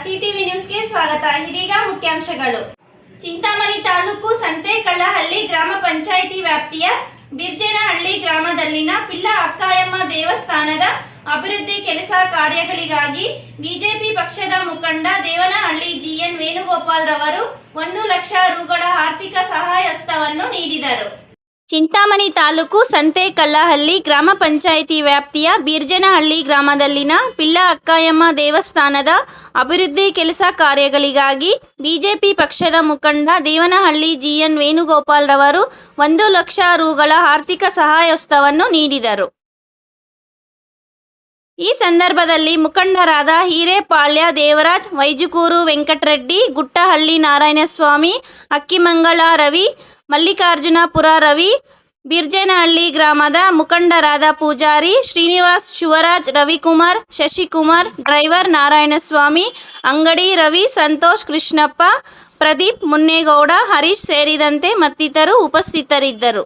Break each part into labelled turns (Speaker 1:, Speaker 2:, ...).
Speaker 1: CTV ನ್ಯೂಸ್ಗೆ ಸ್ವಾಗತ. ಇದೀಗ ಮುಖ್ಯಾಂಶಗಳು. ಚಿಂತಾಮಣಿ ತಾಲೂಕು ಸಂತೆಕಲ್ಲಹಳ್ಳಿ ಗ್ರಾಮ ಪಂಚಾಯಿತಿ ವ್ಯಾಪ್ತಿಯ ಬಿರ್ಜೇನಹಳ್ಳಿ ಗ್ರಾಮದಲ್ಲಿನ ಪಿಳ್ಳ ಅಕ್ಕಾಯಮ್ಮ ದೇವಸ್ಥಾನದ ಅಭಿವೃದ್ಧಿ ಕೆಲಸ ಕಾರ್ಯಗಳಿಗಾಗಿ ಬಿಜೆಪಿ ಪಕ್ಷದ ಮುಖಂಡ ದೇವನಹಳ್ಳಿ ಜಿಎನ್ ವೇಣುಗೋಪಾಲ್ ರವರು 1 ಲಕ್ಷ ರುಗಳ ಆರ್ಥಿಕ ಸಹಾಯಹಸ್ತವನ್ನು ನೀಡಿದರು. ಚಿಂತಾಮಣಿ ತಾಲೂಕು ಸಂತೆಕಲ್ಲಹಳ್ಳಿ ಗ್ರಾಮ ಪಂಚಾಯಿತಿ ವ್ಯಾಪ್ತಿಯ ಬಿರ್ಜೇನಹಳ್ಳಿ ಗ್ರಾಮದಲ್ಲಿನ ಪಿಳ್ಳ ಅಕ್ಕಾಯಮ್ಮ ದೇವಸ್ಥಾನದ ಅಭಿವೃದ್ಧಿ ಕೆಲಸ ಕಾರ್ಯಗಳಿಗಾಗಿ ಬಿಜೆಪಿ ಪಕ್ಷದ ಮುಖಂಡ ದೇವನಹಳ್ಳಿ ಜಿಎನ್ ವೇಣುಗೋಪಾಲ್ ರವರು 1 ಲಕ್ಷ ರುಗಳ ಆರ್ಥಿಕ ಸಹಾಯಹಸ್ತವನ್ನು ನೀಡಿದರು. ಈ ಸಂದರ್ಭದಲ್ಲಿ ಮುಖಂಡರಾದ ಹಿರೇಪಾಳ್ಯ ದೇವರಾಜ್, ವೈಜುಕೂರು ವೆಂಕಟರೆಡ್ಡಿ, ಗುಟ್ಟಹಳ್ಳಿ ನಾರಾಯಣಸ್ವಾಮಿ, ಅಕ್ಕಿಮಂಗಳ ರವಿ, ಮಲ್ಲಿಕಾರ್ಜುನಪುರ ರವಿ, ಬಿರ್ಜೇನಹಳ್ಳಿ ಗ್ರಾಮದ ಮುಖಂಡರಾದ ಪೂಜಾರಿ ಶ್ರೀನಿವಾಸ್, ಶಿವರಾಜ್, ರವಿಕುಮಾರ್, ಶಶಿಕುಮಾರ್, ಡ್ರೈವರ್ ನಾರಾಯಣಸ್ವಾಮಿ, ಅಂಗಡಿ ರವಿ, ಸಂತೋಷ್, ಕೃಷ್ಣಪ್ಪ, ಪ್ರದೀಪ್, ಮುನ್ನೇಗೌಡ, ಹರೀಶ್ ಸೇರಿದಂತೆ ಮತ್ತಿತರರು ಉಪಸ್ಥಿತರಿದ್ದರು.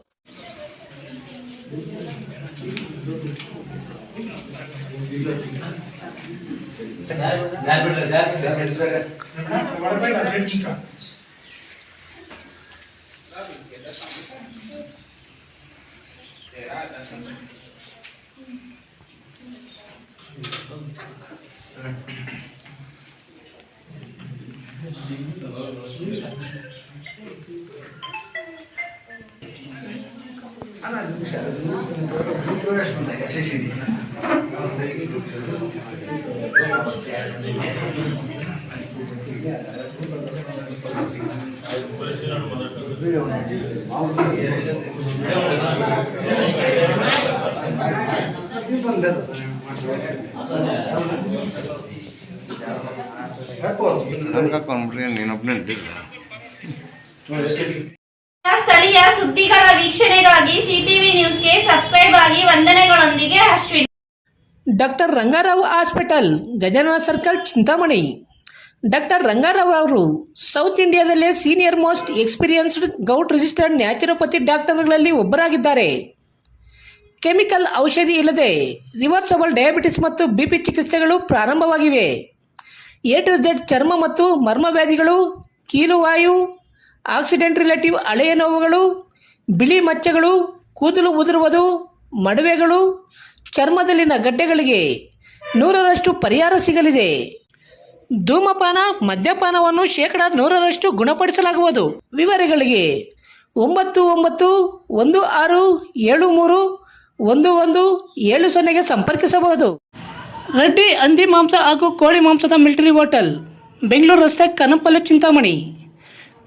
Speaker 1: ಸ್ಥಳೀಯ ಸುದ್ದಿಗಳ ವೀಕ್ಷಣೆಗಾಗಿ ಸಿಟಿವಿ ನ್ಯೂಸ್ಗೆ ಸಬ್ಸ್ಕ್ರೈಬ್ ಆಗಿ. ವಂದನೆಗಳೊಂದಿಗೆ Ashwin.
Speaker 2: Doctor Rangarao hospital, Gajanana circle, Chintamani. Doctor Rangarao ಅವರು ಸೌತ್ ಇಂಡಿಯಾದಲ್ಲೇ senior most experienced govt registered naturopathy ಡಾಕ್ಟರ್ಗಳಲ್ಲಿ ಒಬ್ಬರಾಗಿದ್ದಾರೆ. ಕೆಮಿಕಲ್ ಔಷಧಿ ಇಲ್ಲದೆ ರಿವರ್ಸಬಲ್ ಡಯಾಬಿಟಿಸ್ ಮತ್ತು ಬಿಪಿ ಚಿಕಿತ್ಸೆಗಳು ಪ್ರಾರಂಭವಾಗಿವೆ. A to Z ಚರ್ಮ ಮತ್ತು ಮರ್ಮವ್ಯಾಧಿಗಳು, ಕೀಲುವಾಯು, ಆಕ್ಸಿಡೆಂಟ್ ರಿಲೇಟಿವ್ ಹಳೆಯ ನೋವುಗಳು, ಬಿಳಿ ಮಚ್ಚೆಗಳು, ಕೂದಲು ಉದುರುವುದು, ಮಡುವೆಗಳು, ಚರ್ಮದಲ್ಲಿನ ಗಡ್ಡೆಗಳಿಗೆ 100% ಪರಿಹಾರ ಸಿಗಲಿದೆ. ಧೂಮಪಾನ, ಮದ್ಯಪಾನವನ್ನು 100% ಗುಣಪಡಿಸಲಾಗುವುದು. ವಿವರಗಳಿಗೆ 9916731170ಗೆ ಸಂಪರ್ಕಿಸಬಹುದು. ರೆಡ್ಡಿ ಹಂದಿ ಮಾಂಸ ಹಾಗೂ ಕೋಳಿ ಮಾಂಸದ ಮಿಲಿಟರಿ ಹೋಟೆಲ್, ಬೆಂಗಳೂರು ರಸ್ತೆ, ಕನ್ನಂಪಲ್ಲೆ, ಚಿಂತಾಮಣಿ.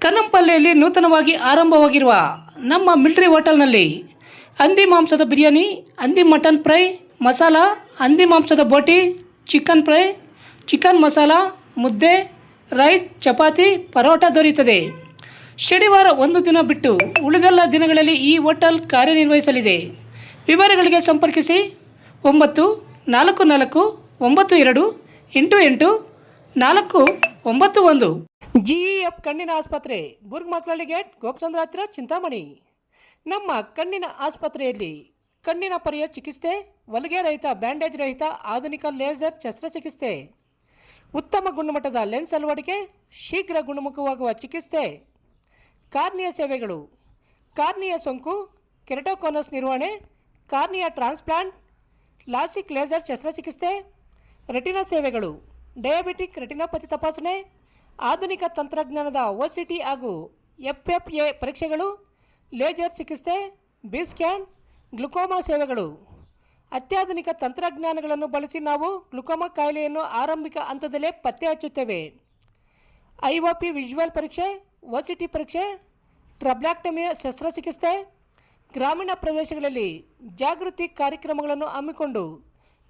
Speaker 2: ಕನ್ನಂಪಲ್ಲೆಯಲ್ಲಿ ನೂತನವಾಗಿ ಆರಂಭವಾಗಿರುವ ನಮ್ಮ ಮಿಲಿಟರಿ ಹೋಟೆಲ್ನಲ್ಲಿ ಹಂದಿ ಮಾಂಸದ ಬಿರಿಯಾನಿ, ಹಂದಿ ಮಟನ್ ಫ್ರೈ, ಮಸಾಲ, ಹಂದಿ ಮಾಂಸದ ಬೋಟಿ, ಚಿಕನ್ ಫ್ರೈ, ಚಿಕನ್ ಮಸಾಲ, ಮುದ್ದೆ, ರೈಸ್, ಚಪಾತಿ, ಪರೋಟ ದೊರೆಯುತ್ತದೆ. ಶನಿವಾರ ಒಂದು ದಿನ ಬಿಟ್ಟು ಉಳಿದೆಲ್ಲ ದಿನಗಳಲ್ಲಿ ಈ ಹೋಟೆಲ್ ಕಾರ್ಯನಿರ್ವಹಿಸಲಿದೆ. ವಿವರಗಳಿಗೆ ಸಂಪರ್ಕಿಸಿ 9442888491. GEF ಕಣ್ಣಿನ ಆಸ್ಪತ್ರೆ, ಬುರ್ಗ್ಮಕ್ಲಳ್ಳಿ ಗೇಟ್, ಗೋಪಸಂದ್ರ ಹತ್ತಿರ, ಚಿಂತಾಮಣಿ. ನಮ್ಮ ಕಣ್ಣಿನ ಆಸ್ಪತ್ರೆಯಲ್ಲಿ ಕಣ್ಣಿನ ಪೊರೆಯ ಚಿಕಿತ್ಸೆ, ಹೊಲಿಗೆ ರಹಿತ, ಬ್ಯಾಂಡೇಜ್ ರಹಿತ ಆಧುನಿಕ ಲೇಸರ್ ಶಸ್ತ್ರಚಿಕಿತ್ಸೆ, ಉತ್ತಮ ಗುಣಮಟ್ಟದ ಲೆನ್ಸ್ ಅಳವಡಿಕೆ, ಶೀಘ್ರ ಗುಣಮುಖವಾಗುವ ಚಿಕಿತ್ಸೆ, ಕಾರ್ನಿಯ ಸೇವೆಗಳು, ಕಾರ್ನಿಯ ಸೋಂಕು, ಕೆರಟೋಕೋನಸ್ ನಿರ್ವಹಣೆ, ಕಾರ್ನಿಯ ಟ್ರಾನ್ಸ್ಪ್ಲಾಂಟ್, ಲಾಸಿಕ್ ಲೇಸರ್ ಶಸ್ತ್ರಚಿಕಿತ್ಸೆ, ರೆಟಿನಾ ಸೇವೆಗಳು, ಡಯಾಬಿಟಿಕ್ ರೆಟಿನೋಪತಿ ತಪಾಸಣೆ, ಆಧುನಿಕ ತಂತ್ರಜ್ಞಾನದ OCT ಹಾಗೂ FFA ಪರೀಕ್ಷೆಗಳು, ಲೇಸರ್ ಚಿಕಿತ್ಸೆ, ಬಿ ಸ್ಕ್ಯಾನ್, ಗ್ಲುಕೋಮಾ ಸೇವೆಗಳು. ಅತ್ಯಾಧುನಿಕ ತಂತ್ರಜ್ಞಾನಗಳನ್ನು ಬಳಸಿ ನಾವು ಗ್ಲುಕೋಮಾ ಕಾಯಿಲೆಯನ್ನು ಆರಂಭಿಕ ಹಂತದಲ್ಲೇ ಪತ್ತೆ ಹಚ್ಚುತ್ತೇವೆ. IOP ವಿಜುವಲ್ ಪರೀಕ್ಷೆ, OCT ಪರೀಕ್ಷೆ, ಟ್ರಬ್ಲಾಕ್ಟಮಿ ಶಸ್ತ್ರಚಿಕಿತ್ಸೆ, ಗ್ರಾಮೀಣ ಪ್ರದೇಶಗಳಲ್ಲಿ ಜಾಗೃತಿ ಕಾರ್ಯಕ್ರಮಗಳನ್ನು ಹಮ್ಮಿಕೊಂಡು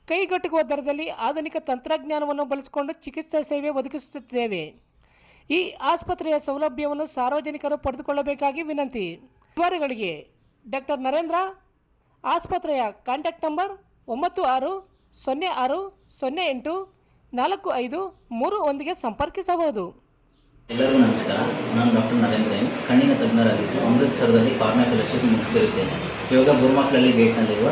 Speaker 2: ಕೈಗೆಟುಕುವ ದರದಲ್ಲಿ ಆಧುನಿಕ ತಂತ್ರಜ್ಞಾನವನ್ನು ಬಳಸಿಕೊಂಡು ಚಿಕಿತ್ಸಾ ಸೇವೆ ಒದಗಿಸುತ್ತಿದ್ದೇವೆ. ಈ ಆಸ್ಪತ್ರೆಯ ಸೌಲಭ್ಯವನ್ನು ಸಾರ್ವಜನಿಕರು ಪಡೆದುಕೊಳ್ಳಬೇಕಾಗಿ ವಿನಂತಿ. ವಿವರಗಳಿಗೆ ಡಾಕ್ಟರ್ ನರೇಂದ್ರ, ಆಸ್ಪತ್ರೆಯ ಕಾಂಟ್ಯಾಕ್ಟ್ ನಂಬರ್ 9606084531ಗೆ ಸಂಪರ್ಕಿಸಬಹುದು.
Speaker 3: ಎಲ್ಲರಿಗೂ ನಮಸ್ಕಾರ. ನಾನು ಡಾಕ್ಟರ್ ನರೇಂದ್ರ ಎಂ, ಕಣ್ಣಿನ ತಜ್ಞರಾಗಿದ್ದು ಅಮೃತಸರದಲ್ಲಿ ಕಾರ್ನಿಯಾ ಫೆಲೋಶಿಪ್ ಮುಗಿಸಿರುತ್ತೇನೆ. ಇವಾಗ ಬುರ್ಗ್ಮಕ್ಲಳ್ಳಿ ಗೇಟ್ನಲ್ಲಿರುವ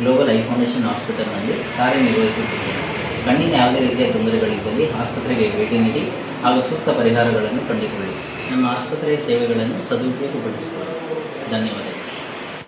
Speaker 3: ಗ್ಲೋಬಲ್ ಐ ಫೌಂಡೇಶನ್ ಹಾಸ್ಪಿಟಲ್ನಲ್ಲಿ ಕಾರ್ಯನಿರ್ವಹಿಸುತ್ತಿದ್ದೇನೆ. ಕಣ್ಣಿನ ಯಾವುದೇ ರೀತಿಯ ತೊಂದರೆಗಳಿದ್ದಲ್ಲಿ ಆಸ್ಪತ್ರೆಗೆ ಭೇಟಿ ನೀಡಿ ಹಾಗೂ ಸೂಕ್ತ ಪರಿಹಾರಗಳನ್ನು ಕಂಡುಕೊಳ್ಳಿ. ನಮ್ಮ ಆಸ್ಪತ್ರೆಯ ಸೇವೆಗಳನ್ನು ಸದುಪಯೋಗಪಡಿಸಿಕೊಳ್ಳಿ. ಧನ್ಯವಾದ.